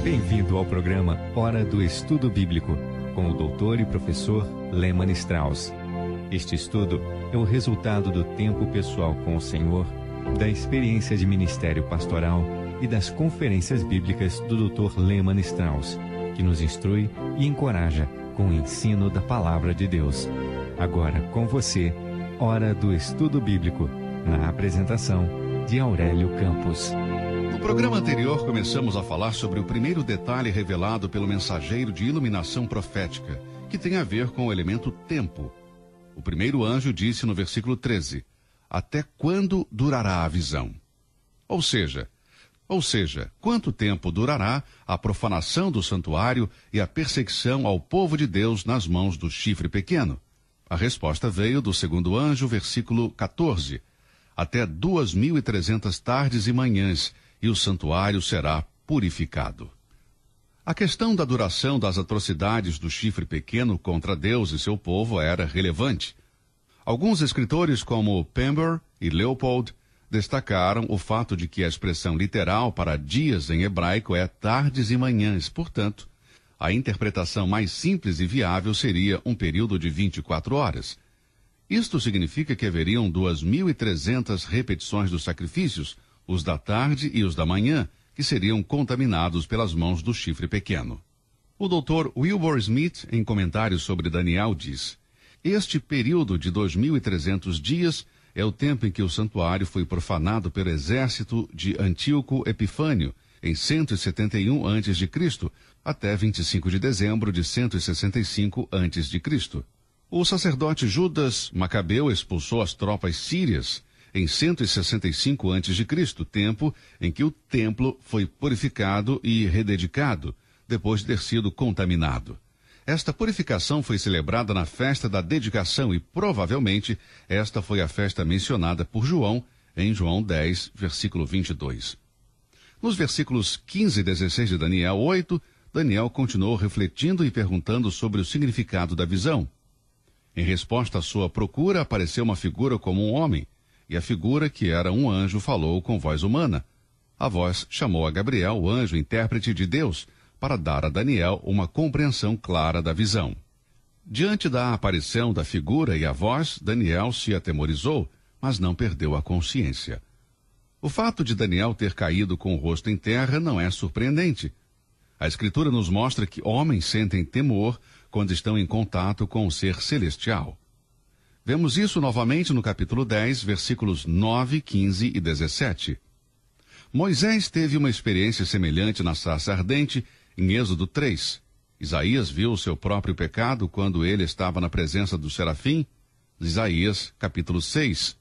Bem-vindo ao programa Hora do Estudo Bíblico, com o doutor e professor Lehmann Strauss. Este estudo é o resultado do tempo pessoal com o Senhor, da experiência de ministério pastoral e das conferências bíblicas do Dr. Lehmann Strauss, que nos instrui e encoraja com o ensino da Palavra de Deus. Agora com você, Hora do Estudo Bíblico, na apresentação de Aurélio Campos. No programa anterior, começamos a falar sobre o primeiro detalhe revelado pelo mensageiro de iluminação profética, que tem a ver com o elemento tempo. O primeiro anjo disse no versículo 13, até quando durará a visão? Ou seja, quanto tempo durará a profanação do santuário e a perseguição ao povo de Deus nas mãos do chifre pequeno? A resposta veio do segundo anjo, versículo 14, até 2.300 tardes e manhãs, e o santuário será purificado. A questão da duração das atrocidades do chifre pequeno contra Deus e seu povo era relevante. Alguns escritores, como Pember e Leopold, destacaram o fato de que a expressão literal para dias em hebraico é tardes e manhãs. Portanto, a interpretação mais simples e viável seria um período de 24 horas. Isto significa que haveriam 2.300 repetições dos sacrifícios, os da tarde e os da manhã, que seriam contaminados pelas mãos do chifre pequeno. O Dr. Wilbur Smith, em comentários sobre Daniel, diz: este período de 2.300 dias é o tempo em que o santuário foi profanado pelo exército de Antíoco Epifânio, em 171 a.C., até 25 de dezembro de 165 a.C. O sacerdote Judas Macabeu expulsou as tropas sírias em 165 a.C., tempo em que o templo foi purificado e rededicado, depois de ter sido contaminado. Esta purificação foi celebrada na festa da dedicação e, provavelmente, esta foi a festa mencionada por João, em João 10, versículo 22. Nos versículos 15 e 16 de Daniel 8, Daniel continuou refletindo e perguntando sobre o significado da visão. Em resposta à sua procura, apareceu uma figura como um homem, e a figura, que era um anjo, falou com voz humana. A voz chamou a Gabriel, o anjo intérprete de Deus, para dar a Daniel uma compreensão clara da visão. Diante da aparição da figura e a voz, Daniel se atemorizou, mas não perdeu a consciência. O fato de Daniel ter caído com o rosto em terra não é surpreendente. A Escritura nos mostra que homens sentem temor quando estão em contato com o ser celestial. Vemos isso novamente no capítulo 10, versículos 9, 15 e 17. Moisés teve uma experiência semelhante na sarça ardente em Êxodo 3. Isaías viu o seu próprio pecado quando ele estava na presença do serafim, Isaías, capítulo 6.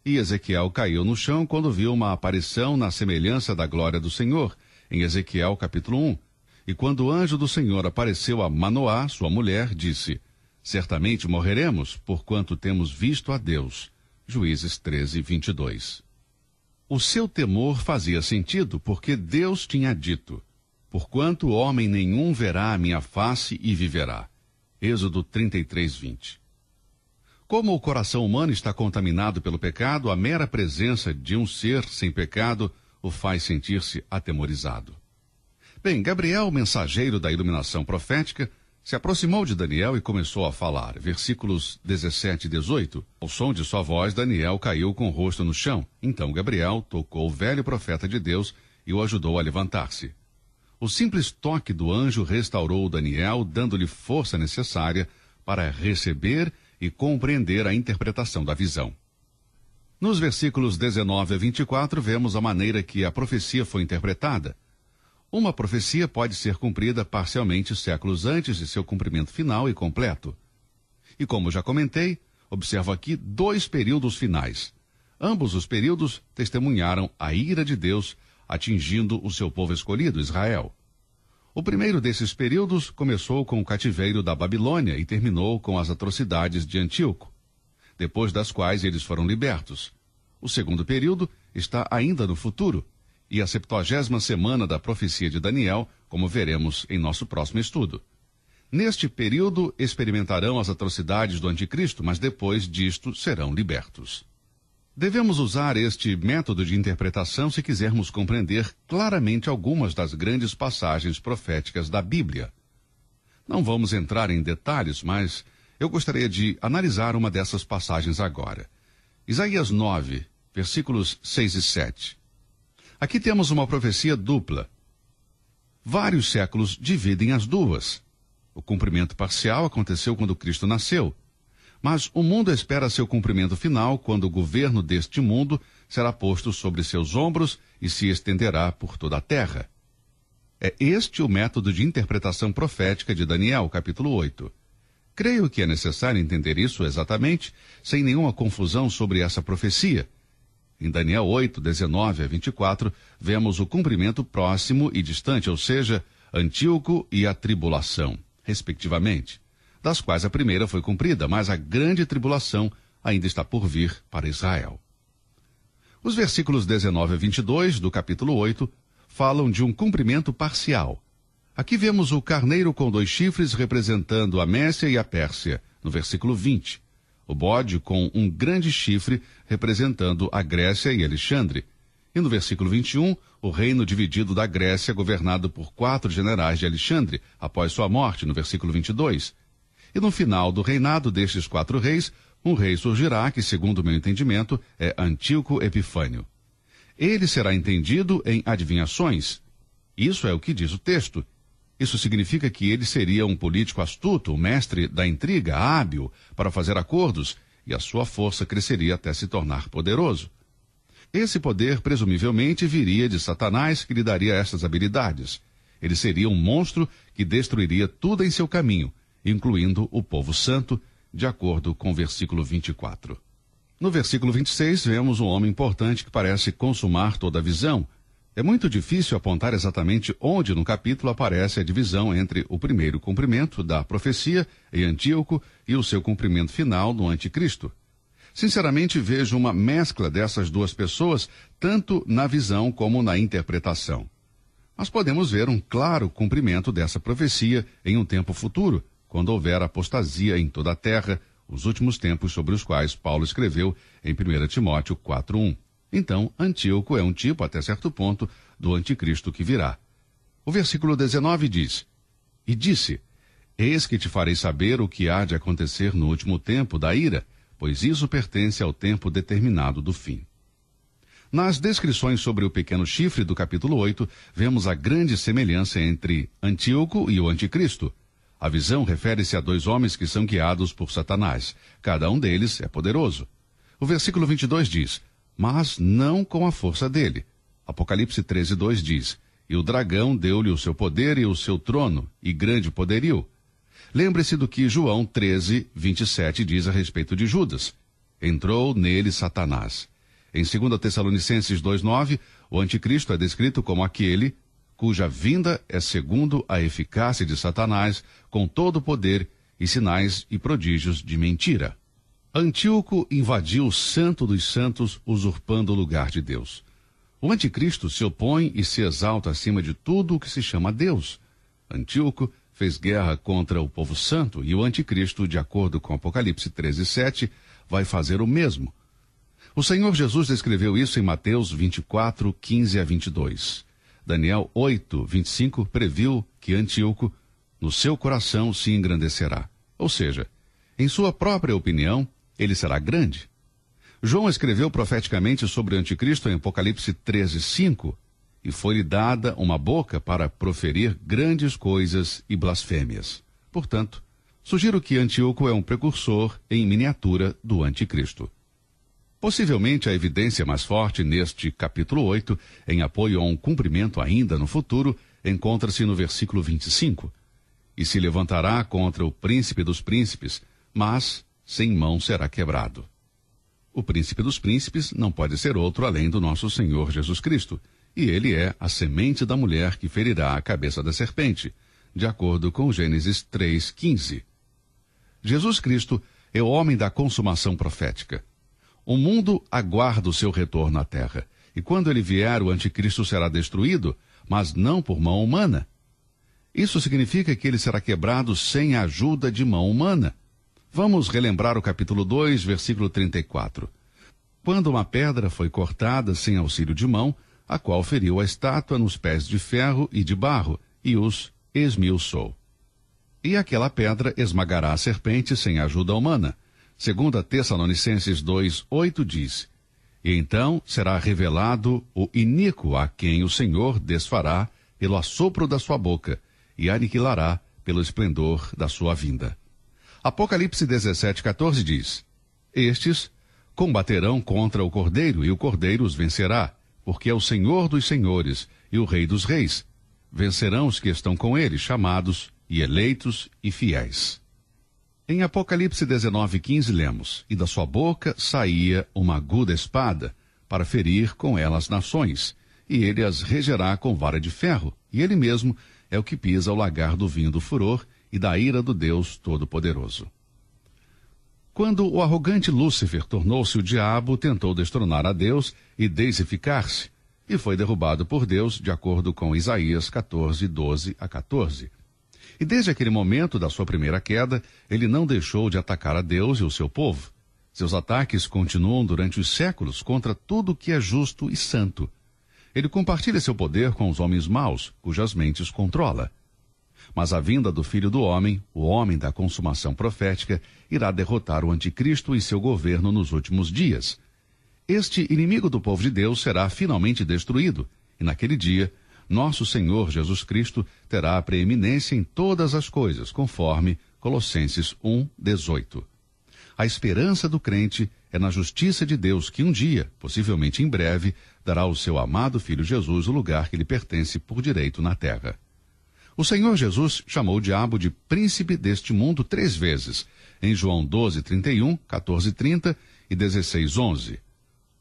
E Ezequiel caiu no chão quando viu uma aparição na semelhança da glória do Senhor, em Ezequiel, capítulo 1. E quando o anjo do Senhor apareceu a Manoá, sua mulher, disse: certamente morreremos, porquanto temos visto a Deus. Juízes 13, 22. O seu temor fazia sentido, porque Deus tinha dito: porquanto homem nenhum verá a minha face e viverá. Êxodo 33, 20. Como o coração humano está contaminado pelo pecado, a mera presença de um ser sem pecado o faz sentir-se atemorizado. Bem, Gabriel, mensageiro da iluminação profética, se aproximou de Daniel e começou a falar. Versículos 17 e 18. Ao som de sua voz, Daniel caiu com o rosto no chão. Então Gabriel tocou o velho profeta de Deus e o ajudou a levantar-se. O simples toque do anjo restaurou Daniel, dando-lhe força necessária para receber e compreender a interpretação da visão. Nos versículos 19 a 24, vemos a maneira que a profecia foi interpretada. Uma profecia pode ser cumprida parcialmente séculos antes de seu cumprimento final e completo. E como já comentei, observo aqui 2 períodos finais. Ambos os períodos testemunharam a ira de Deus atingindo o seu povo escolhido, Israel. O primeiro desses períodos começou com o cativeiro da Babilônia e terminou com as atrocidades de Antíoco, depois das quais eles foram libertos. O segundo período está ainda no futuro, e a 70ª semana da profecia de Daniel, como veremos em nosso próximo estudo. Neste período experimentarão as atrocidades do anticristo, mas depois disto serão libertos. Devemos usar este método de interpretação se quisermos compreender claramente algumas das grandes passagens proféticas da Bíblia. Não vamos entrar em detalhes, mas eu gostaria de analisar uma dessas passagens agora. Isaías 9, versículos 6 e 7. Aqui temos uma profecia dupla. Vários séculos dividem as duas. O cumprimento parcial aconteceu quando Cristo nasceu. Mas o mundo espera seu cumprimento final quando o governo deste mundo será posto sobre seus ombros e se estenderá por toda a terra. É este o método de interpretação profética de Daniel, capítulo 8. Creio que é necessário entender isso exatamente, sem nenhuma confusão sobre essa profecia. Em Daniel 8, 19 a 24, vemos o cumprimento próximo e distante, ou seja, Antíoco e a tribulação, respectivamente, das quais a primeira foi cumprida, mas a grande tribulação ainda está por vir para Israel. Os versículos 19 a 22 do capítulo 8 falam de um cumprimento parcial. Aqui vemos o carneiro com 2 chifres representando a Mécia e a Pérsia, no versículo 20. O bode com um grande chifre representando a Grécia e Alexandre. E no versículo 21, o reino dividido da Grécia governado por 4 generais de Alexandre, após sua morte, no versículo 22. E no final do reinado destes 4 reis, um rei surgirá que, segundo o meu entendimento, é Antíoco Epifânio. Ele será entendido em adivinhações. Isso é o que diz o texto. Isso significa que ele seria um político astuto, um mestre da intriga, hábil para fazer acordos, e a sua força cresceria até se tornar poderoso. Esse poder, presumivelmente, viria de Satanás, que lhe daria essas habilidades. Ele seria um monstro que destruiria tudo em seu caminho, incluindo o povo santo, de acordo com o versículo 24. No versículo 26, vemos um homem importante que parece consumar toda a visão. É muito difícil apontar exatamente onde no capítulo aparece a divisão entre o primeiro cumprimento da profecia em Antíoco e o seu cumprimento final no Anticristo. Sinceramente, vejo uma mescla dessas duas pessoas, tanto na visão como na interpretação. Mas podemos ver um claro cumprimento dessa profecia em um tempo futuro, quando houver apostasia em toda a terra, os últimos tempos sobre os quais Paulo escreveu em 1 Timóteo 4:1. Então, Antíoco é um tipo, até certo ponto, do anticristo que virá. O versículo 19 diz: E disse, eis que te farei saber o que há de acontecer no último tempo da ira, pois isso pertence ao tempo determinado do fim. Nas descrições sobre o pequeno chifre do capítulo 8, vemos a grande semelhança entre Antíoco e o anticristo. A visão refere-se a 2 homens que são guiados por Satanás. Cada um deles é poderoso. O versículo 22 diz, mas não com a força dele. Apocalipse 13:2 diz, e o dragão deu-lhe o seu poder e o seu trono, e grande poderio. Lembre-se do que João 13:27 diz a respeito de Judas. Entrou nele Satanás. Em 2 Tessalonicenses 2:9, o anticristo é descrito como aquele cuja vinda é segundo a eficácia de Satanás, com todo o poder e sinais e prodígios de mentira. Antíoco invadiu o Santo dos Santos, usurpando o lugar de Deus. O anticristo se opõe e se exalta acima de tudo o que se chama Deus. Antíoco fez guerra contra o povo santo e o anticristo, de acordo com Apocalipse 13:7, vai fazer o mesmo. O Senhor Jesus descreveu isso em Mateus 24:15 a 22. Daniel 8:25 previu que Antíoco, no seu coração, se engrandecerá. Ou seja, em sua própria opinião, ele será grande. João escreveu profeticamente sobre o anticristo em Apocalipse 13:5, e foi-lhe dada uma boca para proferir grandes coisas e blasfêmias. Portanto, sugiro que Antíoco é um precursor em miniatura do anticristo. Possivelmente a evidência mais forte neste capítulo 8, em apoio a um cumprimento ainda no futuro, encontra-se no versículo 25. E se levantará contra o príncipe dos príncipes, mas sem mão será quebrado. O príncipe dos príncipes não pode ser outro além do nosso Senhor Jesus Cristo, e ele é a semente da mulher que ferirá a cabeça da serpente, de acordo com Gênesis 3:15. Jesus Cristo é o homem da consumação profética. O mundo aguarda o seu retorno à terra, e quando ele vier, o anticristo será destruído, mas não por mão humana. Isso significa que ele será quebrado sem a ajuda de mão humana. Vamos relembrar o capítulo 2, versículo 34. Quando uma pedra foi cortada sem auxílio de mão, a qual feriu a estátua nos pés de ferro e de barro, e os esmiuçou. E aquela pedra esmagará a serpente sem ajuda humana. Segundo a Tessalonicenses 2:8 diz: E então será revelado o iníquo a quem o Senhor desfará pelo assopro da sua boca e aniquilará pelo esplendor da sua vinda. Apocalipse 17:14 diz: Estes combaterão contra o Cordeiro, e o Cordeiro os vencerá, porque é o Senhor dos senhores e o Rei dos reis. Vencerão os que estão com ele, chamados e eleitos e fiéis. Em Apocalipse 19:15 lemos: E da sua boca saía uma aguda espada, para ferir com ela as nações, e ele as regerá com vara de ferro, e ele mesmo é o que pisa o lagar do vinho do furor e da ira do Deus Todo-Poderoso. Quando o arrogante Lúcifer tornou-se o diabo, tentou destronar a Deus e deificar-se, e foi derrubado por Deus, de acordo com Isaías 14:12-14. E desde aquele momento da sua primeira queda, ele não deixou de atacar a Deus e o seu povo. Seus ataques continuam durante os séculos contra tudo que é justo e santo. Ele compartilha seu poder com os homens maus, cujas mentes controla. Mas a vinda do Filho do Homem, o homem da consumação profética, irá derrotar o anticristo e seu governo nos últimos dias. Este inimigo do povo de Deus será finalmente destruído, e naquele dia, nosso Senhor Jesus Cristo terá a preeminência em todas as coisas, conforme Colossenses 1:18. A esperança do crente é na justiça de Deus que um dia, possivelmente em breve, dará ao seu amado Filho Jesus o lugar que lhe pertence por direito na terra. O Senhor Jesus chamou o diabo de príncipe deste mundo 3 vezes, em João 12:31, 14:30 e 16:11.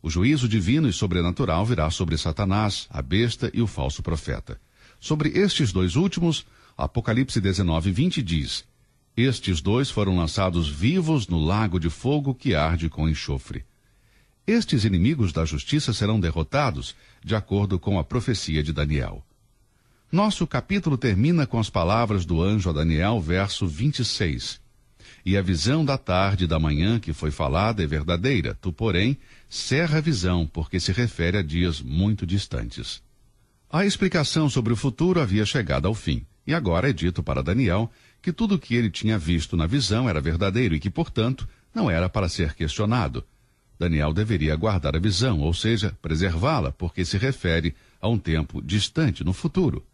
O juízo divino e sobrenatural virá sobre Satanás, a besta e o falso profeta. Sobre estes 2 últimos, Apocalipse 19:20 diz: Estes 2 foram lançados vivos no lago de fogo que arde com enxofre. Estes inimigos da justiça serão derrotados, de acordo com a profecia de Daniel. Nosso capítulo termina com as palavras do anjo a Daniel, verso 26. E a visão da tarde e da manhã que foi falada é verdadeira, tu, porém, cerra a visão, porque se refere a dias muito distantes. A explicação sobre o futuro havia chegado ao fim, e agora é dito para Daniel que tudo o que ele tinha visto na visão era verdadeiro e que, portanto, não era para ser questionado. Daniel deveria guardar a visão, ou seja, preservá-la, porque se refere a um tempo distante no futuro.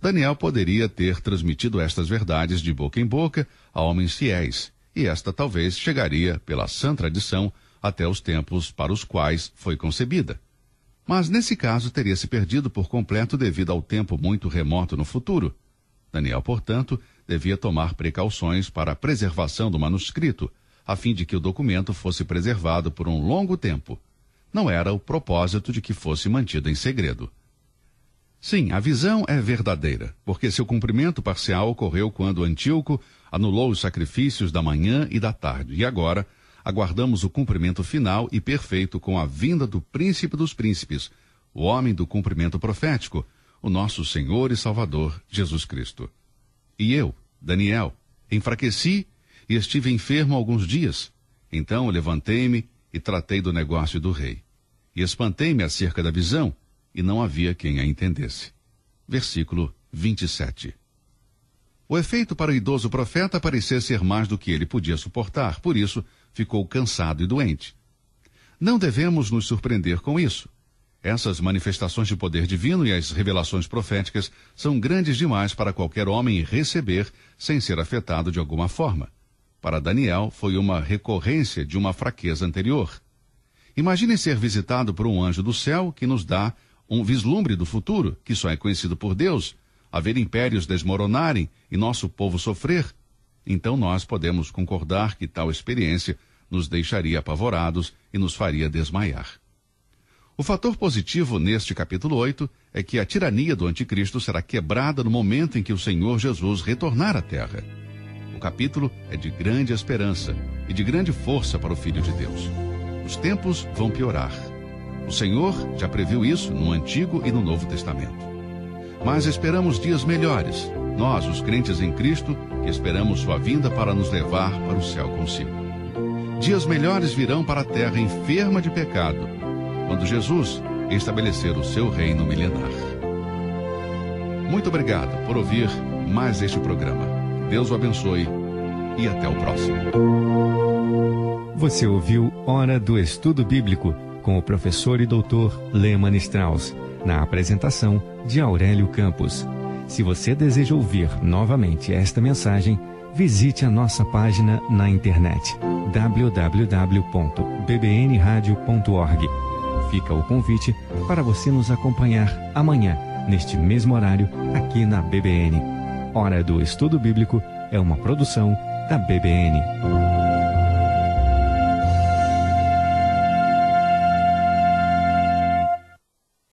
Daniel poderia ter transmitido estas verdades de boca em boca a homens fiéis, e esta talvez chegaria, pela sã tradição, até os tempos para os quais foi concebida. Mas nesse caso teria se perdido por completo devido ao tempo muito remoto no futuro. Daniel, portanto, devia tomar precauções para a preservação do manuscrito, a fim de que o documento fosse preservado por um longo tempo. Não era o propósito de que fosse mantido em segredo. Sim, a visão é verdadeira, porque seu cumprimento parcial ocorreu quando Antíoco anulou os sacrifícios da manhã e da tarde, e agora aguardamos o cumprimento final e perfeito com a vinda do Príncipe dos Príncipes, o homem do cumprimento profético, o nosso Senhor e Salvador, Jesus Cristo. E eu, Daniel, enfraqueci e estive enfermo alguns dias. Então levantei-me e tratei do negócio do rei. E espantei-me acerca da visão, e não havia quem a entendesse. Versículo 27. O efeito para o idoso profeta parecia ser mais do que ele podia suportar, por isso ficou cansado e doente. Não devemos nos surpreender com isso. Essas manifestações de poder divino e as revelações proféticas são grandes demais para qualquer homem receber sem ser afetado de alguma forma. Para Daniel, foi uma recorrência de uma fraqueza anterior. Imagine ser visitado por um anjo do céu que nos dá um vislumbre do futuro, que só é conhecido por Deus, haver impérios desmoronarem e nosso povo sofrer. Então nós podemos concordar que tal experiência nos deixaria apavorados e nos faria desmaiar. O fator positivo neste capítulo 8 é que a tirania do anticristo será quebrada no momento em que o Senhor Jesus retornar à terra. O capítulo é de grande esperança e de grande força para o Filho de Deus. Os tempos vão piorar. O Senhor já previu isso no Antigo e no Novo Testamento. Mas esperamos dias melhores, nós, os crentes em Cristo, que esperamos sua vinda para nos levar para o céu consigo. Dias melhores virão para a terra enferma de pecado, quando Jesus estabelecer o seu reino milenar. Muito obrigado por ouvir mais este programa. Deus o abençoe e até o próximo. Você ouviu Hora do Estudo Bíblico com o professor e doutor Lehmann Strauss, na apresentação de Aurélio Campos. Se você deseja ouvir novamente esta mensagem, visite a nossa página na internet www.bbnradio.org. Fica o convite para você nos acompanhar amanhã, neste mesmo horário, aqui na BBN. Hora do Estudo Bíblico é uma produção da BBN.